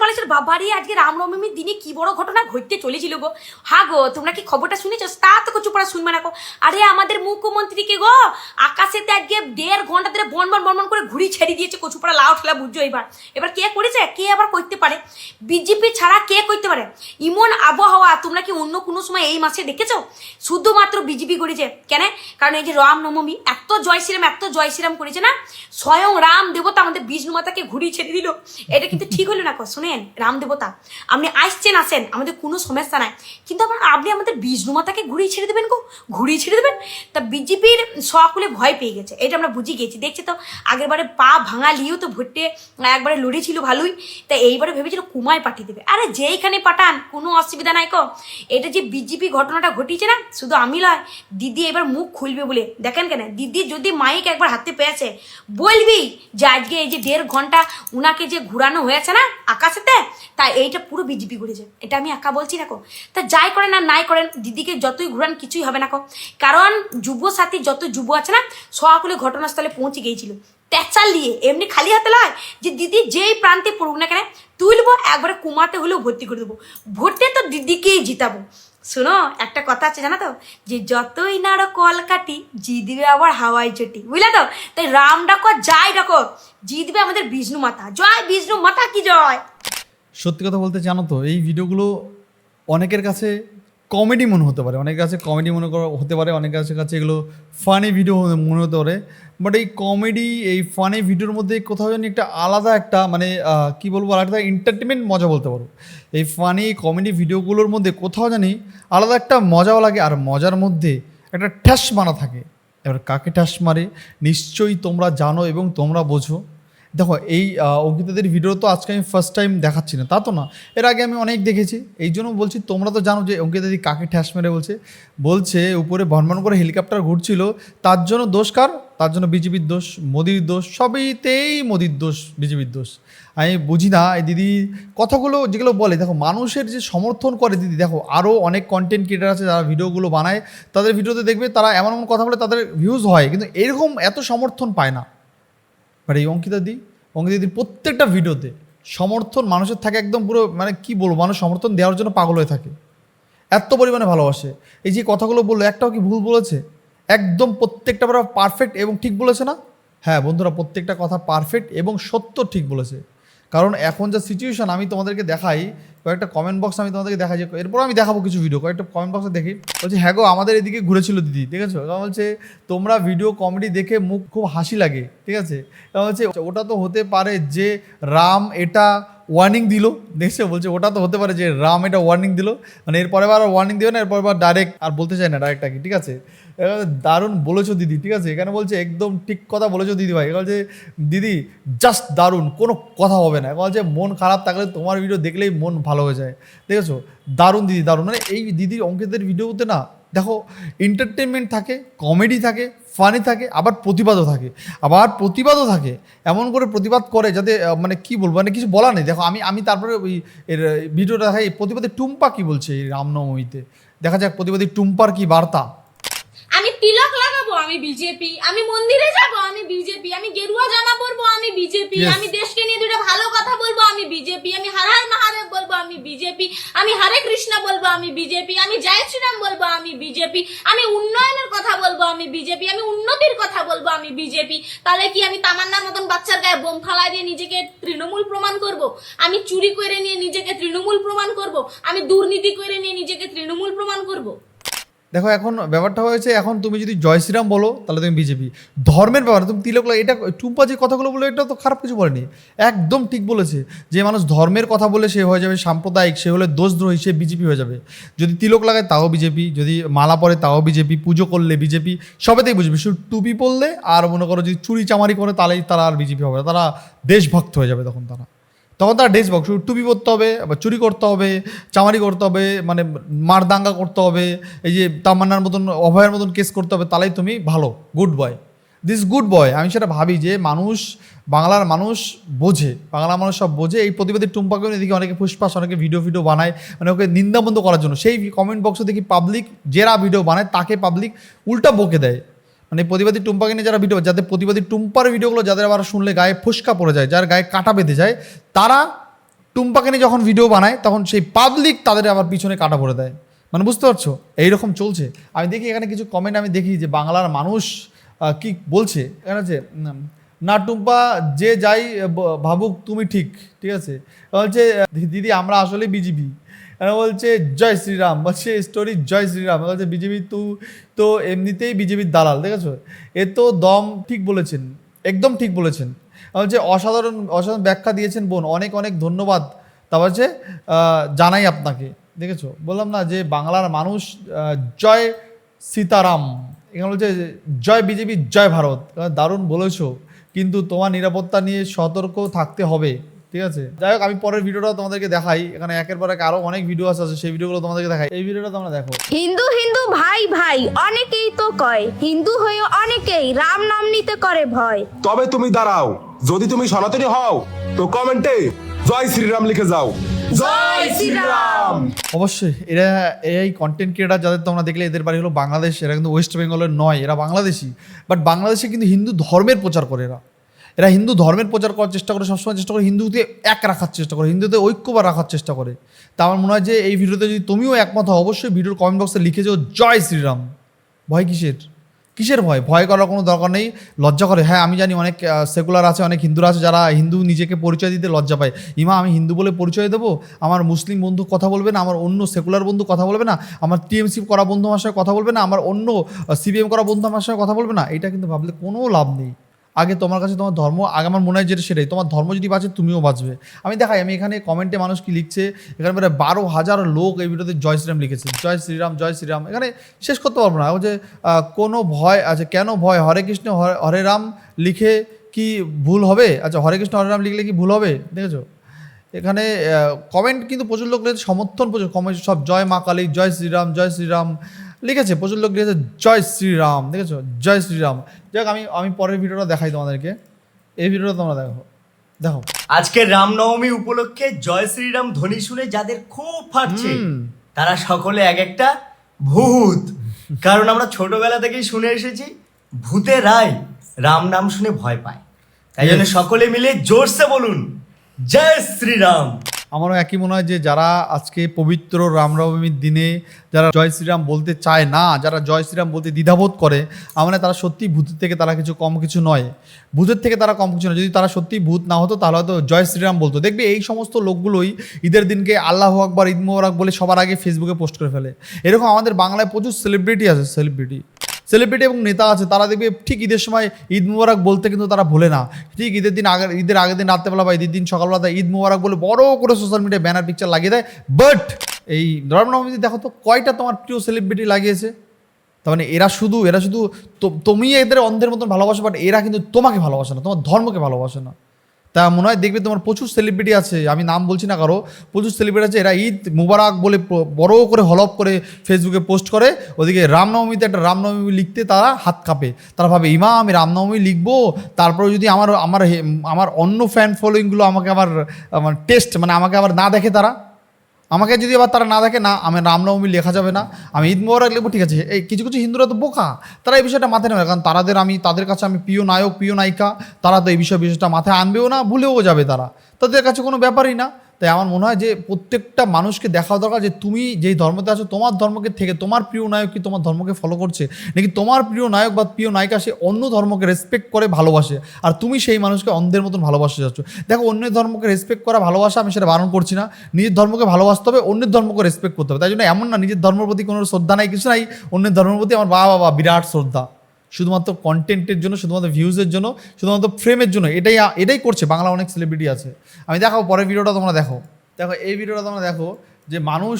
বালেশ্বর বাবারে আজকে রামনবমীর দিনে কি বড় ঘটনা ঘটতে চলেছিল গো। হ্যাঁ গো, তোমরা কি খবরটা শুনেছো? তা তো কিছু পড়া শুনবে না গো। আরে আমাদের মুখ্যমন্ত্রীকে গো আকাশেতে আজকে 1.5 ঘন্টা ধরে বনবন বনবন করে ঘুরি ছেড়ে দিয়েছে কচুপাড়া লাউ ঠেলা। বুঝছো এবার কে করেছে, কে আবার করতে পারে? বিজেপি ছাড়া কে করতে পারে? ইমন আবহাওয়া তোমরা কি অন্য কোনো সময় এই মাসে দেখেছো? শুধুমাত্র বিজেপি করেছে। কেন? কারণ এই যে রামনবমী এত জয় শ্রীরাম করেছে না, স্বয়ং রাম দেবতা আমাদের বিষ্ণু মাতাকে ঘুরিয়ে ছেড়ে দিল। এটা কিন্তু ঠিক হলো না। শুনেন রাম দেবতা, আপনি আসেন, আমাদের কোনো সমস্যা নাই, কিন্তু আপনি আমাদের বিষ্ণু মাতাকে ঘুরিয়ে ছেড়ে দেবেন গো, ঘুরিয়ে ছেড়ে দেবেন। তা বিজেপির সকলে ভয় পেয়ে গেছে, এটা আমরা বুঝে গেছি। দেখছি তো আগেরবারে পা ভাঙা লিয়েও তো ভোটে একবারে লড়েছিল ভালোই, তা এইবারে ভেবেছিল কুমায় পাঠিয়ে দেবে। আরে যেইখানে পাঠান কোনো অসুবিধা নাই কো। এটা যে বিজেপি ঘটনাটা ঘটিয়েছে না, শুধু আমি নয়, দিদি এবার মুখ খুলবে বলে দেখেন। কেন দিদি যদি মাইক একবার হাতে পেয়েছে বলবি যে আজকে এই যে 1.5 ঘন্টা উনাকে যে ঘুরানো হয়েছে না আকাশেতে, তাই এইটা পুরো বিজেপি ঘুরেছে। এটা আমি একা বলছি না কো। তা যাই করেন আর নাই করেন, দিদিকে যতই ঘুরান কিছুই হবে না কো। কারণ যুব সাথী যত যুব আছে না সকলে ঘটনাস্থলে পৌঁছে গিয়েছিল ট্যাচার নিয়ে, এমনি খালি হাতে নয় যে দিদি যেই প্রান্তে পড়ুক না কেন তুলবো, একবারে কুমাতে হলেও ভর্তি করে দেবো, ভোটে তো দিদিকেই জিতাবো। শোনো একটা কথা আছে জানা তো, যে যতই নাড়ো কলকাটি জিতবে আবার হাওয়াই চটি, বুঝলে তো? তাই রাম ডাকো যাই ডাকো জিতবে আমাদের বিষ্ণু মাতা। জয় বিষ্ণু মাতা কি জয়। সত্যি কথা বলতে জানো তো, এই ভিডিওগুলো অনেকের কাছে কমেডি মনে হতে পারে, অনেকের কাছে কমেডি মনে করা হতে পারে, অনেকের কাছে এগুলো ফানি ভিডিও মনে হতে পারে। বাট এই কমেডি এই ফানি ভিডিওর মধ্যে কোথাও যেন একটা আলাদা একটা মানে কী বলবো, আলাদা এন্টারটেনমেন্ট মজা বলতে পারো। এই ফানি কমেডি ভিডিওগুলোর মধ্যে কোথাও জানি আলাদা একটা মজাও লাগে, আর মজার মধ্যে একটা ঠ্যাস মারা থাকে। এবার কাকে ঠ্যাস মারে নিশ্চয়ই তোমরা জানো এবং তোমরা বোঝো। দেখো এই অঙ্কিতাদের ভিডিও তো আজকে আমি ফার্স্ট টাইম দেখাচ্ছি না, তা তো না, এর আগে আমি অনেক দেখেছি। এই জন্য বলছি তোমরা তো জানো যে অঙ্কিতাদি কাকে ঠ্যাস মেরে বলছে উপরে ভনভন করে হেলিকপ্টার ঘুরছিল, তার জন্য দোষ কার? তার জন্য বিজেপির দোষ, মোদির দোষ, সবইতেই মোদির দোষ, বিজেপির দোষ। আমি বুঝি না এই দিদি কথাগুলো যেগুলো বলে। দেখো মানুষের যে সমর্থন করে দিদি, দেখো আরও অনেক কন্টেন্ট ক্রিয়েটার আছে যারা ভিডিওগুলো বানায়, তাদের ভিডিওতে দেখবে তারা এমন এমন কথা বলে তাদের ভিউজ হয়, কিন্তু এরকম এত সমর্থন পায় না। বাট এই অঙ্কিতাদির প্রত্যেকটা ভিডিওতে সমর্থন মানুষের থাকে একদম পুরো, মানে কি বলবো, মানুষ সমর্থন দেওয়ার জন্য পাগল হয়ে থাকে, এত পরিমাণে ভালোবাসে। এই যে কথাগুলো বললো একটাও কি ভুল বলেছে? একদম প্রত্যেকটা পুরো পারফেক্ট এবং ঠিক বলেছে না? হ্যাঁ বন্ধুরা, প্রত্যেকটা কথা পারফেক্ট এবং সত্য ঠিক বলেছে। কারণ এখন যা সিচুয়েশন আমি তোমাদেরকে দেখাই, কয়েকটা কমেন্ট বক্স আমি তোমাদেরকে দেখাই, যে এরপর আমি দেখাবো কিছু ভিডিও, কয়েকটা কমেন্ট বক্সে দেখি বলছি হ্যাঁ গো আমাদের এদিকে ঘুরেছিল দিদি, ঠিক আছে? কারণ বলছে তোমরা ভিডিও কমেডি দেখে মুখ খুব হাসি লাগে, ঠিক আছে? কারণ বলছে ওটা তো হতে পারে যে রাম এটা ওয়ার্নিং দিল, দেখছে বলছে ওটা তো হতে পারে যে রাম এটা ওয়ার্নিং দিল, মানে এরপরে আর ওয়ার্নিং দিও না, এরপর ডাইরেক্ট আর বলতে চাই না ডাইরেক্ট কি, ঠিক আছে? দারুণ বলেছো দিদি, ঠিক আছে? এখানে বলছে একদম ঠিক কথা বলেছো দিদি ভাই। এখানে বলছে দিদি জাস্ট দারুণ, কোনো কথা হবে না। এখন বলছে মন খারাপ থাকলে তোমার ভিডিও দেখলেই মন ভালো হয়ে যায়, দেখেছো? দারুণ দিদি দারুণ। মানে এই দিদির অঙ্কিতের ভিডিওতে না দেখো এন্টারটেনমেন্ট থাকে, কমেডি থাকে, ফানি থাকে, আবার প্রতিবাদও থাকে, এমন করে প্রতিবাদ করে যাতে মানে কি বলবো, মানে কিছু বলা নেই। দেখো আমি তারপরে ওই এর ভিডিওটা দেখাই, প্রতিবাদী টুম্পা কি বলছে এই রামনবমীতে, দেখা যাক প্রতিবাদী টুম্পার কি বার্তা। আমি তিলক লাগাবো, আমি বিজেপি। আমি মন্দিরে যাব, আমি বিজেপি। আমি গেরুয়া জামা পরবো, আমি বিজেপি। আমি দেশকে নিয়ে দুটো ভালো কথা বলবো, আমি বিজেপি। আমি হর হর মহাদেব বলবো, আমি বিজেপি। আমি হরে কৃষ্ণ বলবো, আমি বিজেপি। আমি জয় শ্রীরাম বলবো, আমি বিজেপি। আমি উন্নয়নের কথা বলবো, আমি বিজেপি। আমি উন্নতির কথা বলবো, আমি বিজেপি। তাহলে কি আমি তামান্নার মতন বাচ্চার গায়ে বোম ফালাই দিয়ে নিজেকে তৃণমূল প্রমাণ করব? আমি চুরি করে নিয়ে নিজেকে তৃণমূল প্রমাণ করব? আমি দুর্নীতি করে নিয়ে নিজেকে তৃণমূল প্রমাণ করব? দেখো এখন ব্যাপারটা হয়েছে, এখন তুমি যদি জয় শ্রীরাম বলো তাহলে তুমি বিজেপি। ধর্মের ব্যাপার তুমি তিলক এটা টুম্পা যে কথাগুলো বলে এটা তো খারাপ কিছু বলেনি, একদম ঠিক বলেছে। যে মানুষ ধর্মের কথা বলে সে হয়ে যাবে সাম্প্রদায়িক, সে হলে দোষদ্রোহী, সে বিজেপি হয়ে যাবে। যদি তিলক লাগায় তাও বিজেপি, যদি মালা পরে তাও বিজেপি, পুজো করলে বিজেপি, সবেতেই বুঝবি। শুধু টুপি পরলে আর মনে করো যদি চুরি চামারি করে তাহলেই তারা আর বিজেপি হবে না, তারা দেশভক্ত হয়ে যাবে তখন তারা দেশভক্ত। শুধু টুপি পরতে হবে, আবার চুরি করতে হবে, চামারি করতে হবে, মানে মারদাঙ্গা করতে হবে, এই যে তামান্নার মতন অভয়ের মতন কেস করতে হবে, তাহলেই তুমি ভালো, good boy, this good boy. আমি সেটা ভাবি যে বাংলার মানুষ বোঝে, বাংলার মানুষ সব বোঝে। এই প্রতিবাদী টুম্পাকে এদিকে অনেকে ফুসফাস, অনেকে ভিডিও বানায় মানে ওকে নিন্দাবন্ধ করার জন্য। সেই কমেন্ট বক্সে দেখি পাবলিক যারা ভিডিও বানায় তাকে পাবলিক উল্টা বকে দেয়। মানে প্রতিবাদী টুম্পাকে নিয়ে যারা ভিডিও, যাদের প্রতিবাদী টুম্পার ভিডিওগুলো যাদের আবার শুনলে গায়ে ফুসকা পড়ে যায়, যার গায়ে কাটা বেঁধে যায়, তারা টুম্পাকে নিয়ে যখন ভিডিও বানায় তখন সেই পাবলিক তাদের আবার পিছনে কাটা ভরে দেয়, মানে বুঝতে পারছো এইরকম চলছে। আমি দেখি এখানে কিছু কমেন্ট আমি দেখি যে বাংলার মানুষ কি বলছে এখানে, যে না টুম্পা যে যাই ভাবুক তুমি ঠিক, ঠিক আছে, বলছে দিদি আমরা আসলে বিজেপি, বলছে জয় শ্রীরাম, বলছে স্টোরি জয় শ্রীরাম, বলছে বিজেপি তো এমনিতেই বিজেপির দালাল, দেখেছো, এ তো দম ঠিক বলেছেন, একদম ঠিক বলেছেন, বলছে অসাধারণ অসাধারণ ব্যাখ্যা দিয়েছেন বোন, অনেক অনেক ধন্যবাদ, তারপর হচ্ছে জানাই আপনাকে, দেখেছো, বললাম না যে বাংলার মানুষ জয় সীতারাম, এখানে বলছে জয় বিজেপি জয় ভারত, দারুণ বলেছো, কিন্তু তোমার নিরাপত্তা নিয়ে সতর্ক থাকতে হবে, ঠিক আছে। যাই হোক আমি পরের ভিডিওটা তোমাদেরকে দেখাই, এখানে একের পর এক আরো অনেক ভিডিও আছে, সেই ভিডিওগুলো তোমাদেরকে দেখাই, এই ভিডিওটা তোমরা দেখো। হিন্দু হিন্দু ভাই ভাই অনেকেই তো কয়, হিন্দু হয়ে অনেকেই রাম নাম নিতে করে ভয়। তবে তুমি দাঁড়াও, যদি তুমি সনাতনী হও তো কমেন্টে জয় শ্রীরাম লিখে যাও। জয় শ্রীরাম। অবশ্যই এরা এই কন্টেন্ট ক্রিয়েটার যাদের তোমরা দেখলে এদের বাড়ি হলো বাংলাদেশ, এরা কিন্তু ওয়েস্ট বেঙ্গলের নয়, এরা বাংলাদেশি, বাট বাংলাদেশে কিন্তু হিন্দু ধর্মের প্রচার করে, এরা হিন্দু ধর্মের প্রচার করার চেষ্টা করে, সবসময় চেষ্টা করে হিন্দুতে এক রাখার চেষ্টা করে, হিন্দুতে ঐক্যবার রাখার চেষ্টা করে। তা আমার মনে হয় যে এই ভিডিওতে যদি তুমিও একমত হও অবশ্যই ভিডিওর কমেন্ট বক্সে লিখে যাও জয় শ্রীরাম। ভয় কিসের ভয় করার কোনো দরকার নেই, লজ্জা করে। হ্যাঁ আমি জানি অনেক সেকুলার আছে, অনেক হিন্দুরা আছে যারা হিন্দু নিজেকে পরিচয় দিতে লজ্জা পায়, ইমা আমি হিন্দু বলে পরিচয় দেবো, আমার মুসলিম বন্ধু কথা বলবে না, আমার অন্য সেকুলার বন্ধু কথা বলবে না, আমার টিএমসি করা বন্ধু আমার সঙ্গে কথা বলবে না, আমার অন্য সিপিএম করা বন্ধু আমার সঙ্গে কথা বলবে না, এটা কিন্তু ভাবলে কোনো লাভ নেই। আগে তোমার কাছে তোমার ধর্ম, আগে আমার মনে হয় যেটা সেটাই, তোমার ধর্ম যদি বাঁচে তুমিও বাঁচবে। আমি দেখাই, আমি এখানে কমেন্টে মানুষ কি লিখছে, এখানে প্রায় 12,000 লোক এই ভিডিওতে জয় শ্রীরাম লিখেছে, জয় শ্রীরাম জয় শ্রীরাম, এখানে শেষ করতে পারবো না। যে কোনো ভয় আছে, কেন ভয়, হরে কৃষ্ণ হরে রাম লিখে কি ভুল হবে, আচ্ছা হরে কৃষ্ণ হরে রাম লিখলে কি ভুল হবে, দেখেছো এখানে কমেন্ট কিন্তু প্রচুর লোক লিখেছে, সমর্থন প্রচুর কমেন্ট, সব জয় মা কালী জয় শ্রীরাম লিখেছে, প্রচুর লোক লিখেছে জয় শ্রীরাম, দেখেছো জয় শ্রীরাম। যাই হোক আমি পরের ভিডিওটা দেখাই তোমাদেরকে, এই ভিডিওটা তোমরা দেখো। আজকে রামনবমী উপলক্ষে জয় শ্রীরাম ধ্বনি শুনে যাদের খুব ফাটছে তারা সকলে এক একটা ভূত, কারণ আমরা ছোটবেলা থেকেই শুনে এসেছি ভূতের রায় রাম নাম শুনে ভয় পায়, তাই জন্য সকলে মিলে জোরসে বলুন জয় শ্রীরাম। আমারও একই মনে হয় যে যারা আজকে পবিত্র রামনবমীর দিনে যারা জয় শ্রীরাম বলতে চায় না, যারা জয় শ্রীরাম বলতে দ্বিধাবোধ করে, আমার তারা সত্যি ভূতের থেকে তারা কম কিছু নয়, ভূতের থেকে তারা কম কিছু নয়। যদি তারা সত্যি ভূত না হতো তাহলে হয়তো জয় শ্রীরাম বলতো। দেখবে এই সমস্ত লোকগুলোই ঈদের দিনকে আল্লাহু আকবার ঈদ মোবারক বলে সবার আগে ফেসবুকে পোস্ট করে ফেলে। এরকম আমাদের বাংলায় প্রচুর সেলিব্রিটি আছে, সেলিব্রিটি এবং নেতা আছে, তারা দেখবে ঠিক ঈদের সময় ঈদ মুবারক বলতে কিন্তু তারা ভুলে না, ঠিক ঈদের আগের দিন রাত্রেবেলা বা ঈদের দিন সকালবেলা ঈদ মুবারক বলে বড় করে সোশ্যাল মিডিয়ায় ব্যানার পিকচার লাগিয়ে দেয়। বাট এই রামনবমীতে দেখো তো কয়টা তোমার প্রিয় সেলিব্রিটি লাগিয়েছে, তার মানে এরা শুধু তুমি এদের অন্ধের মতন ভালোবাসো, বাট এরা কিন্তু তোমাকে ভালোবাসে না, তোমার ধর্মকে ভালোবাসে না। তা মনে হয় দেখবে তোমার প্রচুর সেলিব্রিটি আছে, আমি নাম বলছি না কারো, প্রচুর সেলিব্রিটি আছে, এরা ঈদ মুবারক বলে বড় করে হলপ করে ফেসবুকে পোস্ট করে, ওদিকে রামনবমীতে একটা রামনবমী লিখতে তারা হাত কাঁপে, তারা ভাবে ইমা আমি রামনবমী লিখবো, তারপরে যদি আমার অন্য ফ্যান ফলোয়িংগুলো আমাকে আবার টেস্ট মানে আমাকে আবার না দেখে, আমাকে যদি আবার তারা না দেখে, না আমি রামনবমী লেখা যাবে না, আমি ঈদ মোবারক লিখবো, ঠিক আছে। এই কিছু হিন্দুরা তো বোকা, তারা এই বিষয়টা মাথায় নেবে, কারণ তাদের কাছে আমি প্রিয় নায়ক প্রিয় নায়িকা, তারা তো এই বিষয়টা মাথায় আনবেও না, ভুলেও যাবে, তাদের কাছে কোনো ব্যাপারই না। তাই আমার মনে হয় যে প্রত্যেকটা মানুষকে দেখা দরকার যে তুমি যেই ধর্মতে আছো তোমার ধর্মকে থেকে তোমার প্রিয় নায়ক কি তোমার ধর্মকে ফলো করছে নাকি তোমার প্রিয় নায়ক বা প্রিয় নায়িকা সে অন্য ধর্মকে রেসপেক্ট করে ভালোবাসে, আর তুমি সেই মানুষকে অন্ধের মতন ভালোবাসতে যাচ্ছ। দেখো অন্যের ধর্মকে রেসপেক্ট করা ভালোবাসা, আমি সেটা বারণ করছি না, নিজের ধর্মকে ভালোবাসতে হবে, অন্যের ধর্মকে রেসপেক্ট করতে হবে। তাই জন্য এমন না নিজের ধর্মের প্রতি কোনো শ্রদ্ধা নাই, কিছু নাই, অন্যের ধর্মের প্রতি আমার বাবা বিরাট শ্রদ্ধা, শুধুমাত্র কন্টেন্টের জন্য, শুধুমাত্র ভিউজের জন্য, শুধুমাত্র ফ্রেমের জন্য এটাই করছে বাংলা অনেক সেলিব্রিটি আছে। আমি দেখাবো পরের ভিডিওটা তোমরা দেখো, এই ভিডিওটা তোমরা দেখো যে মানুষ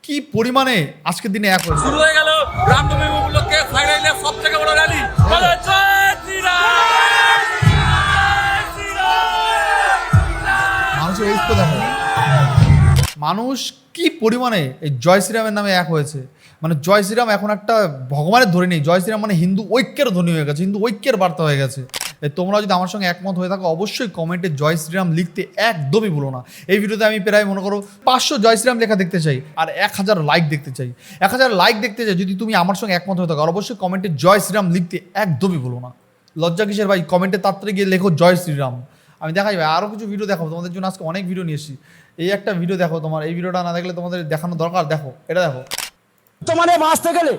কি পরিমাণে আজকের দিনে এক হয়েছে। শুরু হয়ে গেল রামনবমী উপলক্ষে ফাইনালে সবথেকে বড় র্যালি, জয় শ্রীরাম। মানুষের ঐক্য দেখো, মানুষ কি পরিমাণে এই জয় শ্রীরামের নামে এক হয়েছে, মানে জয় শ্রীরাম এখন একটা ভগবানের ধরে নেই, জয় শ্রীরাম মানে হিন্দু ঐক্যের ধ্বনি হয়ে গেছে, হিন্দু ঐক্যের বার্তা হয়ে গেছে। তোমরা যদি আমার সঙ্গে একমত হয়ে থাকো অবশ্যই কমেন্টে জয় শ্রীরাম লিখতে একদমই ভুলো না। এই ভিডিওতে আমি প্রায় মনে করো 500 জয় শ্রীরাম লেখা দেখতে চাই, আর 1000 লাইক দেখতে চাই, 1000 লাইক দেখতে চাই। যদি তুমি আমার সঙ্গে একমত হয়ে থাকো অবশ্যই কমেন্টে জয় শ্রীরাম লিখতে একদমই ভুলো না। লজ্জা কিসের ভাই, কমেন্টে তাড়াতাড়ি গিয়ে লেখো জয় শ্রীরাম। আমি দেখাই ভাই, আরও কিছু ভিডিও দেখাবো তোমাদের জন্য, আজকে অনেক ভিডিও নিয়ে এসেছি। এই একটা ভিডিও দেখো, তোমার এই ভিডিওটা না দেখলে তোমাদের দেখানো দরকার, দেখো এটা দেখো। বর্তমানে বাঁচতে গেলে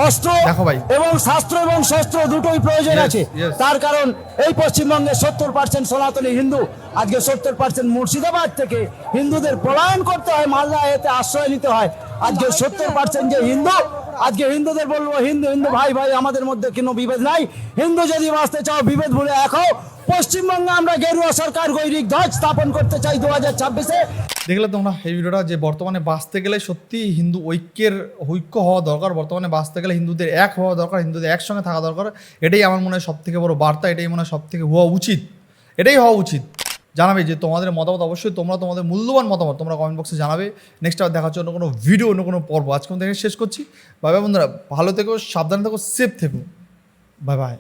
অস্ত্র দেখো ভাই। এবং শাস্ত্র এবং শস্ত্র দুটোই প্রয়োজন Yes, আছে। yes. তার কারণ এই পশ্চিমবঙ্গে 70% সনাতনী হিন্দু, আজকে 70% মুর্শিদাবাদ থেকে হিন্দুদের পলায়ন করতে হয়, মালদা এতে আশ্রয় নিতে হয়। আজকে 70% যে হিন্দু, আজকে হিন্দুদের বলবো হিন্দু হিন্দু ভাই ভাই, আমাদের মধ্যে কোনো বিভেদ নাই। হিন্দু যদি বাঁচতে চাও বিভেদ ভুলে এক হও। পশ্চিমবঙ্গে আমরা গেরুয়া সরকার গৈরিক ধ্বজ স্থাপন করতে চাই 2026-এ। দেখলে তোমরা এই ভিডিওটা, যে বর্তমানে বাঁচতে গেলে সত্যি হিন্দু ঐক্য হওয়া দরকার, বর্তমানে বাঁচতে গেলে হিন্দুদের এক হওয়া দরকার, হিন্দুদের একসঙ্গে থাকা দরকার। এটাই আমার মনে হয় সব থেকে বড় বার্তা, এটাই মনে হয় সব থেকে হওয়া উচিত, এটাই হওয়া উচিত। জানাবে যে তোমাদের মতামত, অবশ্যই তোমরা তোমাদের মূল্যবান মতামত তোমরা কমেন্ট বক্সে জানাবে। নেক্সট আবার দেখা হচ্ছে অন্য কোনো ভিডিও, অন্য কোনো পর্ব। আজকে আমি শেষ করছি। বাই বাই বন্ধুরা, ভালো থেকো, সাবধানে থেকো, সেফ থেকো, বাই বাই।